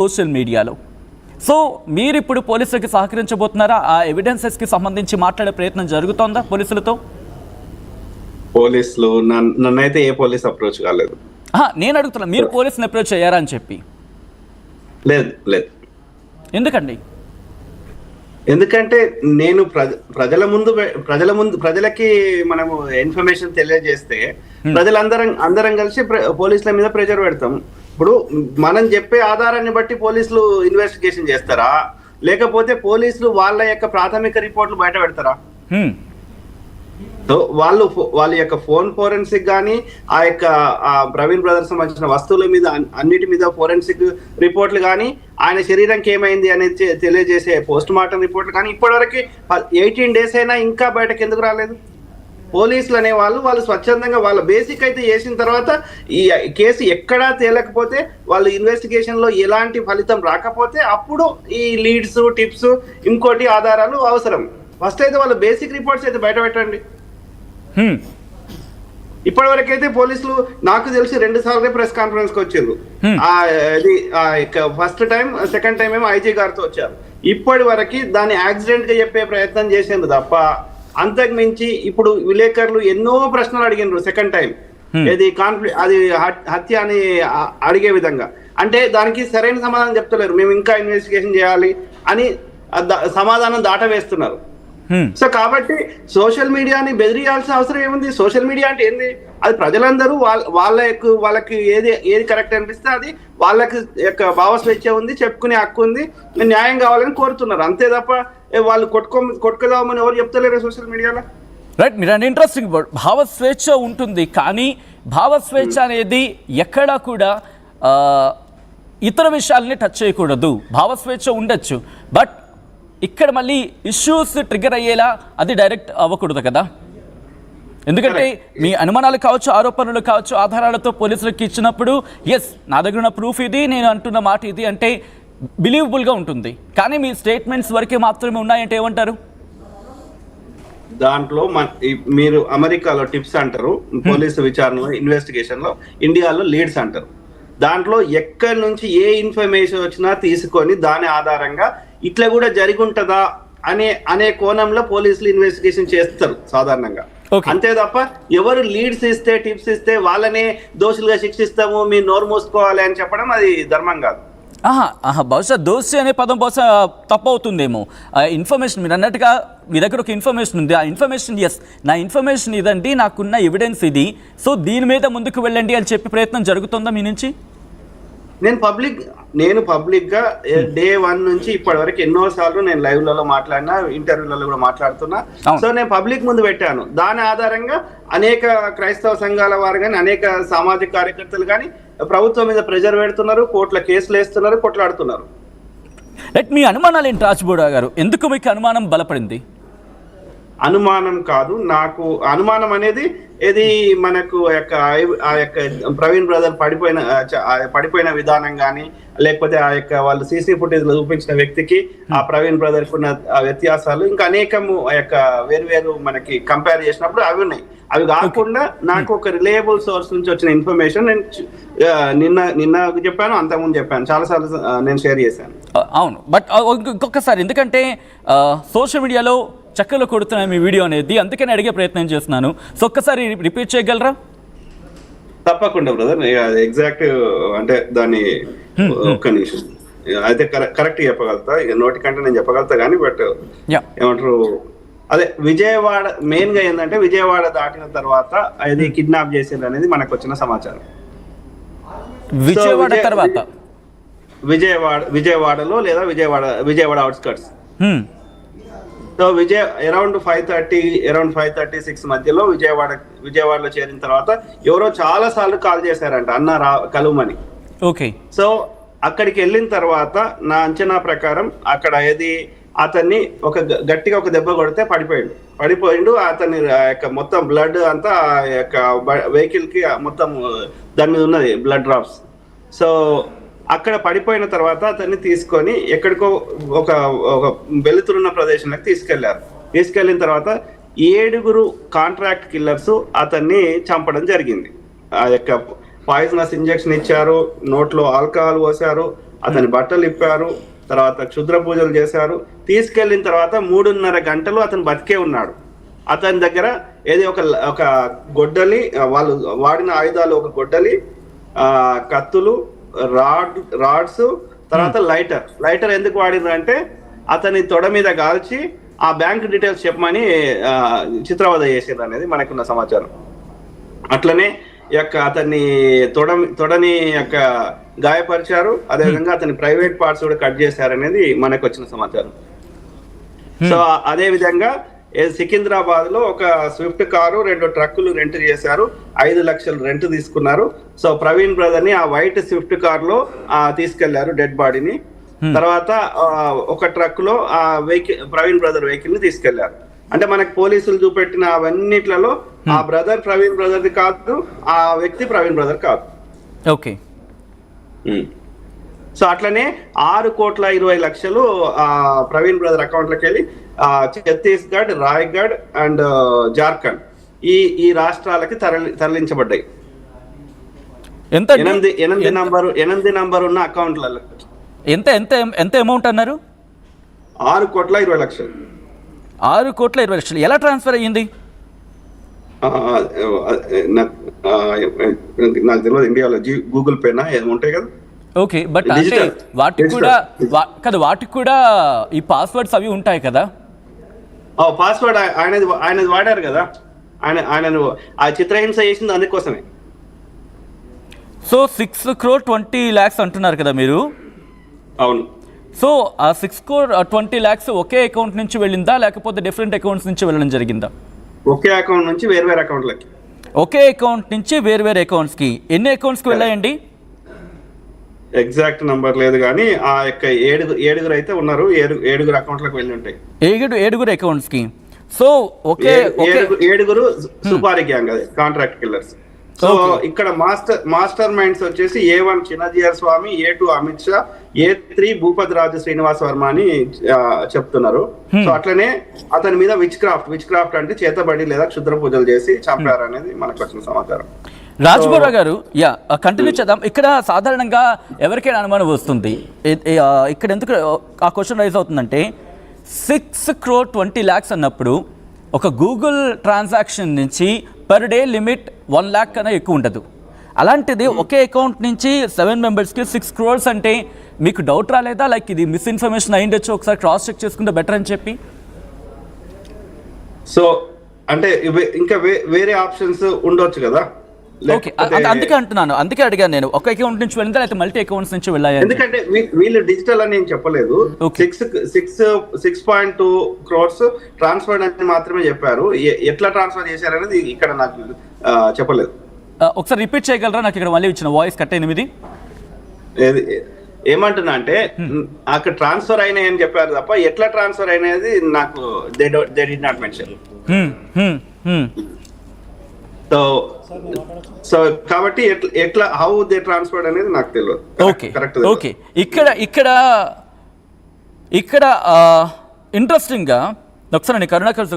Social మీడియాలో. So మీరు ఇప్పుడు పోలీసులకి సహకరించబోతున్నారా? ఆ ఎవిడెన్సెస్కి సంబంధించి మాట్లాడే ప్రయత్నం జరుగుతోందా పోలీసులతో? పోలీసులు నన్నైతే ఏ పోలీస్ అప్రోచ్ కాలేదు. నేను అడుగుతున్నా, మీరు పోలీసుని అప్రోచ్ అయ్యారా అని చెప్పి. లేదు లేదు. ఎందుకండి? ఎందుకంటే నేను ప్రజలకి మనము ఇన్ఫర్మేషన్ తెలియజేస్తే అందరం కలిసి పోలీసుల మీద ప్రెషర్ పెడతాం. ఇప్పుడు మనం చెప్పే ఆధారాన్ని బట్టి పోలీసులు ఇన్వెస్టిగేషన్ చేస్తారా, లేకపోతే పోలీసులు వాళ్ళ యొక్క ప్రాథమిక రిపోర్ట్లు బయట పెడతారా? సో వాళ్ళ యొక్క ఫోన్ ఫోరెన్సిక్ కానీ ఆ యొక్క ప్రవీణ్ బ్రదర్స్ సంబంధించిన వస్తువుల మీద అన్నిటి మీద ఫోరెన్సిక్ రిపోర్ట్లు కానీ ఆయన శరీరానికి ఏమైంది అనేది తెలియజేసే పోస్ట్ మార్టం రిపోర్ట్లు కానీ ఇప్పటివరకు 18 days అయినా ఇంకా బయటకు ఎందుకు రాలేదు? పోలీసులు అనే వాళ్ళు స్వచ్ఛందంగా వాళ్ళ బేసిక్ అయితే చేసిన తర్వాత ఈ కేసు ఎక్కడా తేలకపోతే వాళ్ళు ఇన్వెస్టిగేషన్ లో ఎలాంటి ఫలితం రాకపోతే అప్పుడు ఈ లీడ్స్ టిప్స్ ఇంకోటి ఆధారాలు అవసరం. ఫస్ట్ అయితే వాళ్ళ బేసిక్ రిపోర్ట్స్ అయితే బయట పెట్టండి. ఇప్పటి వరకు అయితే పోలీసులు నాకు తెలిసి 2 సార్లు ప్రెస్ కాన్ఫరెన్స్ కి వచ్చారు. ఫస్ట్ టైం, సెకండ్ టైం ఏమో ఐజీ గారితో వచ్చారు. ఇప్పటి వరకు దాన్ని యాక్సిడెంట్ గా చెప్పే ప్రయత్నం చేసిండ్రు తప్ప అంతకు మించి ఇప్పుడు విలేకరులు ఎన్నో ప్రశ్నలు అడిగినారు. సెకండ్ టైం అది హత్య అని అడిగే విధంగా, అంటే దానికి సరైన సమాధానం చెప్తలేరు. మేము ఇంకా ఇన్వెస్టిగేషన్ చేయాలి అని సమాధానం దాటవేస్తున్నారు. సో కాబట్టి సోషల్ మీడియాని బెదిరియాల్సిన అవసరం ఏముంది? సోషల్ మీడియా అంటే ఏంది? అది ప్రజలందరూ వాళ్ళకి ఏది కరెక్ట్ అనిపిస్తే అది వాళ్ళకి యొక్క భావస్వేచ్ఛ ఉంది, చెప్పుకునే హక్కు ఉంది, న్యాయం కావాలని కోరుతున్నారు. అంతే తప్ప వాళ్ళు కొట్టుకోదామని ఎవరు చెప్తలేరు సోషల్ మీడియాలో. రైట్, మీరు అంటే ఇంట్రెస్టింగ్ వర్డ్. భావస్వేచ్ఛ ఉంటుంది, కానీ భావస్వేచ్ఛ అనేది ఎక్కడా కూడా ఇతర విషయాలని టచ్ చేయకూడదు. భావస్వేచ్ఛ ఉండొచ్చు, బట్ ఇక్కడ మళ్ళీ ఇష్యూస్ ట్రిగర్ అయ్యేలా అది డైరెక్ట్ అవ్వకూడదు కదా. ఎందుకంటే మీ అనుమానాలు కావచ్చు, ఆరోపణలు కావచ్చు, ఆధారాలతో పోలీసులకు ఇచ్చినప్పుడు ఎస్ నా దగ్గర ఉన్న ప్రూఫ్ ఇది, నేను అంటున్న మాట ఇది అంటే బిలీవబుల్గా ఉంటుంది. కానీ మీ స్టేట్మెంట్స్ వరకే మాత్రమే ఉన్నాయంటే ఏమంటారు? దాంట్లో మీరు అమెరికాలో టిప్స్ అంటారు, పోలీసు విచారణలో ఇన్వెస్టిగేషన్ లో ఇండియాలో లీడ్స్ అంటారు. దాంట్లో ఎక్కడి నుంచి ఏ ఇన్ఫర్మేషన్ వచ్చినా తీసుకొని దాని ఆధారంగా ఇట్లా కూడా జరిగి ఉంటుందా అనే కోణంలో పోలీసులు ఇన్వెస్టిగేషన్ చేస్తారు సాధారణంగా. అంతే తప్ప ఎవరు లీడ్స్ ఇస్తే టిప్స్ ఇస్తే వాళ్ళనే దోషులుగా శిక్షిస్తాము, మీరు నోరు మూసుకోవాలి అని చెప్పడం అది ధర్మం కాదు. బహుశా దోషి అనే పదం బహుశా తప్పు అవుతుందేమో. ఇన్ఫర్మేషన్ మీరు అన్నట్టుగా మీ దగ్గర ఒక ఇన్ఫర్మేషన్ ఉంది, ఆ ఇన్ఫర్మేషన్ ఎస్ నా ఇన్ఫర్మేషన్ ఇదండి, నాకున్న ఎవిడెన్స్ ఇది, సో దీని మీద ముందుకు వెళ్ళండి అని చెప్పి ప్రయత్నం జరుగుతుందా మీ నుంచి? నేను పబ్లిక్ గా డే 1 నుంచి ఇప్పటి వరకు ఎన్నో సార్లు నేను లైవ్లలో మాట్లాడినా, ఇంటర్వ్యూలలో కూడా మాట్లాడుతున్నా. సో నేను పబ్లిక్ ముందు పెట్టాను. దాని ఆధారంగా అనేక క్రైస్తవ సంఘాల వారు కానీ, అనేక సామాజిక కార్యకర్తలు కానీ ప్రభుత్వం మీద ప్రెజర్ పెడుతున్నారు, కోర్టుల కేసులు వేస్తున్నారు, కొట్లాడుతున్నారు. మీ అనుమానాలు ఏంటి రాజ్బోడా గారు? ఎందుకు మీకు అనుమానం బలపడింది? అనుమానం కాదు, నాకు అనుమానం అనేది ఇది మనకు ఆ యొక్క ప్రవీణ్ బ్రదర్ పడిపోయిన విధానం కానీ, లేకపోతే ఆ యొక్క వాళ్ళు సీసీ ఫుటేజ్ లో చూపించిన వ్యక్తికి ఆ ప్రవీణ్ బ్రదర్ కు ఉన్న వ్యత్యాసాలు ఇంకా అనేకము ఆ యొక్క వేరు మనకి కంపేర్ చేసినప్పుడు అవి ఉన్నాయి. అవి కాకుండా నాకు ఒక రిలయబుల్ సోర్స్ నుంచి వచ్చిన ఇన్ఫర్మేషన్ నేను నిన్న చెప్పాను, అంతకుముందు చెప్పాను, చాలాసార్లు నేను షేర్ చేశాను. అవును, బట్ ఇంకొకసారి ఎందుకంటే సోషల్ మీడియాలో చక్కలు కొడుతున్నా మీ వీడియో అనేది, అందుకని అడిగే ప్రయత్నం చేస్తున్నాను. సో ఒక్కసారి రిపీట్ చేయగలరా? తప్పకుండా బ్రదర్, ఎగ్జాక్ట్ అంటే దాన్ని ఒక్క నిమిషం అయితే కరెక్ట్ చెప్పగలుగుతా. ఇక నోటి కంటే నేను చెప్పగలుగుతా కానీ, బట్ ఏమంటారు అదే విజయవాడ మెయిన్ గా ఏంటంటే విజయవాడ దాటిన తర్వాత అది కిడ్నాప్ చేసేది అనేది మనకు వచ్చిన సమాచారం. విజయవాడ తర్వాత విజయవాడలో లేదా విజయవాడ అవుట్స్కట్స్. సో అరౌండ్ 5:36 మధ్యలో విజయవాడలో చేరిన తర్వాత ఎవరో చాలా సార్లు కాల్ చేశారంట, అన్న కలుమని. ఓకే. సో అక్కడికి వెళ్ళిన తర్వాత నా అంచనా ప్రకారం అక్కడ అతన్ని గట్టిగా ఒక దెబ్బ కొడితే పడిపోయిండు. అతని యొక్క మొత్తం బ్లడ్ అంతా ఆ యొక్క వెహికల్ కి మొత్తం దాని మీద ఉన్నది బ్లడ్ డ్రాప్స్. సో అక్కడ పడిపోయిన తర్వాత అతన్ని తీసుకొని ఎక్కడికో ఒక వెలుతురున్న ప్రదేశంలోకి తీసుకెళ్లిన తర్వాత 7 కాంట్రాక్ట్ కిల్లర్స్ అతన్ని చంపడం జరిగింది. ఆ యొక్క పాయిజనస్ ఇంజెక్షన్ ఇచ్చారు, నోట్లో ఆల్కహాల్ పోసారు, అతని బట్టలు ఇప్పారు, తర్వాత క్షుద్ర పూజలు చేశారు. తీసుకెళ్లిన తర్వాత 3.5 గంటలు అతను బతికే ఉన్నాడు. అతని దగ్గర ఏది ఒక గొడ్డలి, వాళ్ళు వాడిన ఆయుధాలు ఒక గొడ్డలి, కత్తులు, రాడ్స్, తర్వాత లైటర్ ఎందుకు వాడిండ్రు అంటే అతని తొడ మీద కాల్చి ఆ బ్యాంక్ డీటెయిల్స్ చెప్పమని చిత్రవద చేసేది అనేది మనకున్న సమాచారం. అట్లనే అతన్ని తొడని గాయపరిచారు. అదేవిధంగా అతని ప్రైవేట్ పార్ట్స్ కూడా కట్ చేశారనేది మనకు వచ్చిన సమాచారం. సో అదే విధంగా సికింద్రాబాద్ లో ఒక స్విఫ్ట్ కారు, 2 ట్రక్కులు రెంట్ చేశారు. 5 లక్షలు రెంట్ తీసుకున్నారు. సో ప్రవీణ్ బ్రదర్ ని ఆ వైట్ స్విఫ్ట్ కార్ లో తీసుకెళ్లారు డెడ్ బాడీని. తర్వాత ఒక ట్రక్ లో ఆ వెహికల్, ప్రవీణ్ బ్రదర్ వెహికల్ ని తీసుకెళ్లారు. అంటే మనకు పోలీసులు చూపెట్టిన అవన్నిట్లలో ఆ బ్రదర్ ప్రవీణ్ బ్రదర్ది కాదు, ఆ వ్యక్తి ప్రవీణ్ బ్రదర్ కాదు. ఓకే. సో అట్లనే 6,20,00,000 ప్రవీణ్ బ్రదర్ అకౌంట్ లోకి వెళ్ళి ఛత్తీస్గఢ్, రాయ్గఢ్ అండ్ జార్ఖండ్ ఈ రాష్ట్రాలకి తరలించబడ్డాయి. ఎంత 8 నంబర్ ఉన్న అకౌంట్లలో. ఎంత ఎంత ఎంత అమౌంట్ అన్నారు? 6,20,00,000. 6,20,00,000 ఎలా ట్రాన్స్ఫర్ అయ్యింది? నాకు తెలియదు. ఇండియాలో గూగుల్ పేనా ఉంటాయి కదా. ఓకే, బట్ అంటే వాటికి కూడా ఈ పాస్వర్డ్స్ అవి ఉంటాయి కదా. పాస్వర్డ్ ఆయనది వాడారు కదా. ఆయన ఆ చిత్రహింస చేసింది అందుకోసమే. సో 6,20,00,000 అంటున్నారు కదా మీరు. అవును. సో ఆ 6,20,00,000 ఒకే అకౌంట్ నుంచి వెళ్ళిందా, లేకపోతే డిఫరెంట్ అకౌంట్స్ నుంచి వెళ్ళడం జరిగిందా? ఒకే అకౌంట్ నుంచి వేరే అకౌంట్లకి. ఒకే అకౌంట్ నుంచి వేరే అకౌంట్స్కి. ఎన్ని అకౌంట్స్కి వెళ్ళాయండి? ఎగ్జాక్ట్ నంబర్ లేదు కానీ ఆ యొక్క ఏడుగురు అయితే ఉన్నారు. 7 అకౌంట్లకు వెళ్ళి ఉంటాయి. 7 అకౌంట్స్కి. సో ఏడుగురు సుపారీ గ్యాంగ్, అది కాంట్రాక్ట్ కిల్లర్స్. సో ఇక్కడ మాస్టర్ మైండ్స్ వచ్చేసి A1 చిన్నజీఆర్ స్వామి, A2 అమిత్ షా, A3 భూపతి రాజు శ్రీనివాస్ వర్మ అని చెప్తున్నారు. సో అట్లనే అతని మీద విచ్ క్రాఫ్ట్ అంటే చేతబడి లేదా క్షుద్ర పూజలు చేసి చంపారు అనేది మనకు వచ్చిన సమాచారం. రాజ్బోరా గారు, కంటిన్యూ చేద్దాం. ఇక్కడ సాధారణంగా ఎవరికైనా అనుమానం వస్తుంది, ఇక్కడ ఎందుకు ఆ క్వశ్చన్ రైజ్ అవుతుందంటే 6,20,00,000 అన్నప్పుడు ఒక గూగుల్ ట్రాన్సాక్షన్ నుంచి పర్ డే లిమిట్ 1 lakh కన్నా ఎక్కువ ఉండదు. అలాంటిది ఒకే అకౌంట్ నుంచి 7 మెంబర్స్కి 6 crores అంటే మీకు డౌట్ రాలేదా? లైక్ ఇది మిస్ఇన్ఫర్మేషన్ అయ్యిండొచ్చు, ఒకసారి క్రాస్ చెక్ చేసుకుంటే బెటర్ అని చెప్పి. సో అంటే ఇంకా వేరే ఆప్షన్స్ ఉండొచ్చు కదా. ఓకే, అందుకే అంటున్నాను, అందుకే అడిగాను నేను. ఒక అకౌంట్ నుంచి వెళ్ళిందా లేకపోతే మల్టీ అకౌంట్స్ నుంచి వెళ్ళాయా? ఎందుకంటే వీళ్ళు డిజిటల్ అని నేను చెప్పలేదు. 6.2 crores ట్రాన్స్ఫర్ అని మాత్రమే చెప్పారు. ఎట్లా ట్రాన్స్ఫర్ చేశారనేది ఇక్కడ నాకు చెప్పలేదు. ఒకసారి రిపీట్ చేయగలరా? నాకు ఇక్కడ మళ్ళీ ఇచ్చిన వాయిస్ కట్ అయింది. ఏమంటున్నా అంటే అక్కడ ట్రాన్స్ఫర్ అయినాయి అని చెప్పారు తప్ప ఎట్లా ట్రాన్స్ఫర్ అయినది నాకు they did not mention. So కాబట్టి ఎట్లా హౌ దే ట్రాన్స్ఫర్డ్ అనేది నాకు తెలియదు. ఓకే, ఇక్కడ ఇంట్రెస్టింగ్ గా ఒకసారి కరుణాకర్